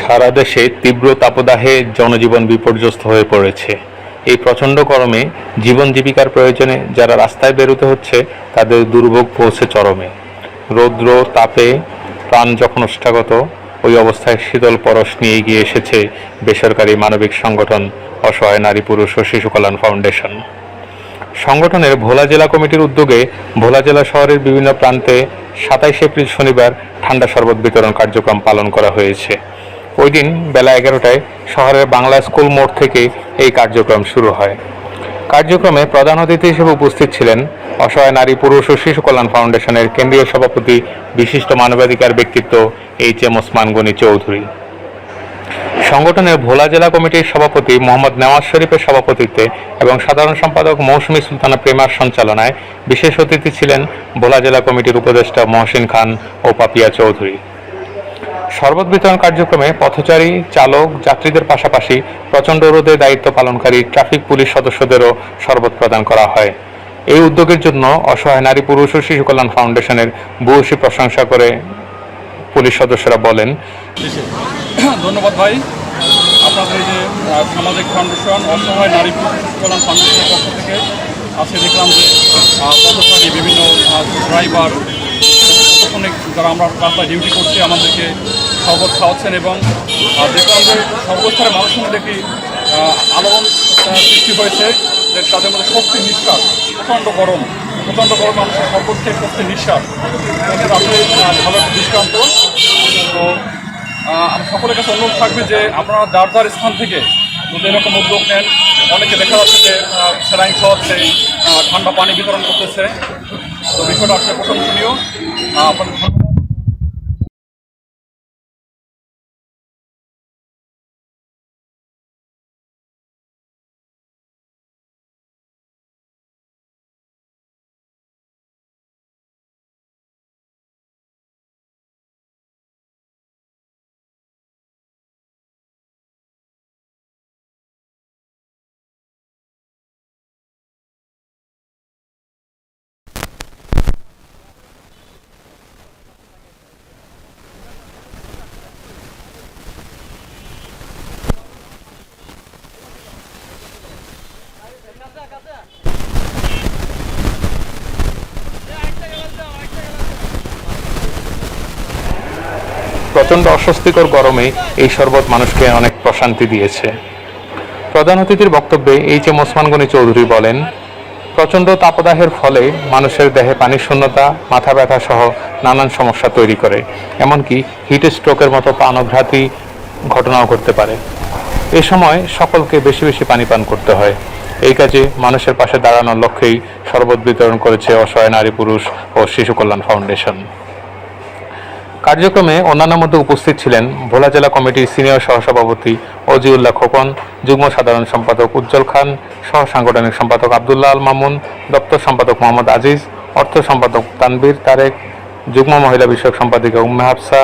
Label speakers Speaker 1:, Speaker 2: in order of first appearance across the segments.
Speaker 1: সারা দেশে তীব্র তাপদাহে জনজীবন বিপর্যস্ত হয়ে পড়েছে। এই প্রচণ্ড গরমে জীবন জীবিকার প্রয়োজনে যারা রাস্তায় বেরোতে হচ্ছে তাদের দুর্ভোগ পৌঁছে চরমে। রৌদ্র তাপে প্রাণ যখন ওষ্ঠাগত, ওই অবস্থায় শীতল পরশ নিয়ে এগিয়ে এসেছে বেসরকারি মানবিক সংগঠন অসহায় নারী পুরুষ ও শিশু কল্যাণ ফাউন্ডেশন। সংগঠনের ভোলা জেলা কমিটির উদ্যোগে ভোলা জেলা শহরের বিভিন্ন প্রান্তে 27 এপ্রিল শনিবার ঠান্ডা শরবত বিতরণ কার্যক্রম পালন করা হয়েছে। ওই দিন বেলা 11টায় শহরের বাংলা স্কুল মোড় থেকে এই কার্যক্রম শুরু হয়। কার্যক্রমে প্রধান অতিথি হিসেবে উপস্থিত ছিলেন অসহায় নারী পুরুষ ও শিশু কল্যাণ ফাউন্ডেশনের কেন্দ্রীয় সভাপতি বিশিষ্ট মানবাধিকার ব্যক্তিত্ব এইচ.এম. ওসমান গনি চৌধুরী। সংগঠনের ভোলা জেলা কমিটির সভাপতি মোহাম্মদ নেওয়াজ শরীফের সভাপতিত্বে এবং সাধারণ সম্পাদক মৌসুমী সুলতানা প্রেমার সঞ্চালনায় বিশেষ অতিথি ছিলেন ভোলা জেলা কমিটির উপদেষ্টা মহসিন খান ও পাপিয়া চৌধুরী। শরবত বিতরণ কার্যক্রমে পথচারী, চালক, যাত্রীদের পাশাপাশি প্রচণ্ড রোদে দায়িত্ব পালনকারী ট্রাফিক পুলিশ সদস্যদেরও শরবত প্রদান করা হয়। এই উদ্যোগের জন্য অসহায় নারী পুরুষ ও শিশু কল্যাণ ফাউন্ডেশনের ভূয়সী প্রশংসা করে পুলিশ সদস্যরা বলেন,
Speaker 2: ধন্যবাদ ভাই। আপনাদের এই যে সামাজিক ফাউন্ডেশন অসহায় নারী পুরুষ শিশু কল্যাণ ফাউন্ডেশনের পক্ষ থেকে আজকে দেখলাম যে পথচারী বিভিন্ন ড্রাইভার অনেক যারা আমরা রাস্তায় ডিউটি করছি আমাদেরকে শরবত খাওয়াচ্ছেন এবং দেখলাম যে সর্বস্তরের মানুষের মধ্যে একটি আলোড়ন সৃষ্টি হয়েছে যে তাদের মধ্যে শক্তির নিঃশ্বাস। প্রচণ্ড গরম মানুষের শরবত খেয়ে শক্তির নিঃশ্বাস আসলে ভালো একটা দৃষ্টান্ত। তো সকলের কাছে অনুরোধ থাকবে যে আপনারা যার স্থান থেকে যদি এরকম উদ্যোগ নেন, অনেকে দেখা যাচ্ছে যে স্যালাইন খাওয়াচ্ছে, ঠান্ডা পানি বিতরণ করতেছে, তো বিষয়টা আসলে প্রশংসনীয়। আপনাদের
Speaker 1: প্রচণ্ড অস্বস্তিকর গরমে এই শরবত মানুষকে অনেক প্রশান্তি দিয়েছে। প্রধান অতিথির বক্তব্যে এইচ.এম. ওসমান গনি চৌধুরী বলেন, প্রচণ্ড তাপদাহের ফলে মানুষের দেহে পানির শূন্যতা, মাথা ব্যথা সহ নানান সমস্যা তৈরি করে, এমনকি হিট স্ট্রোকের মতো প্রাণঘাতী ঘটনাও ঘটতে পারে। এ সময় সকলকে বেশি বেশি পানি পান করতে হয়। এই কাজে মানুষের পাশে দাঁড়ানোর লক্ষ্যেই শরবত বিতরণ করেছে অসহায় নারী পুরুষ ও শিশু কল্যাণ ফাউন্ডেশন। কার্যক্রমে অন্যান্য মধ্যে উপস্থিত ছিলেন ভোলা জেলা কমিটির সিনিয়র সহসভাপতি অজিউল্লাহ খোকন, যুগ্ম সাধারণ সম্পাদক উজ্জ্বল খান, সহ সাংগঠনিক সম্পাদক আবদুল্লাহ আল মামুন, দপ্তর সম্পাদক মোহাম্মদ আজিজ, অর্থ সম্পাদক তানবীর তারেক, যুগ্ম মহিলা বিষয়ক সম্পাদিকা উম্মে হাফসা,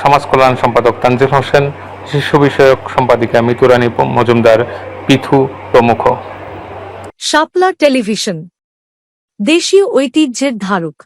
Speaker 1: সমাজ কল্যাণ সম্পাদক তানজিল হোসেন, শিশু বিষয়ক সম্পাদিকা মিতুরানী মজুমদার, পিথু প্রমুখ।
Speaker 3: শাপলা টেলিভিশন, দেশীয় ঐতিহ্যের ধারক।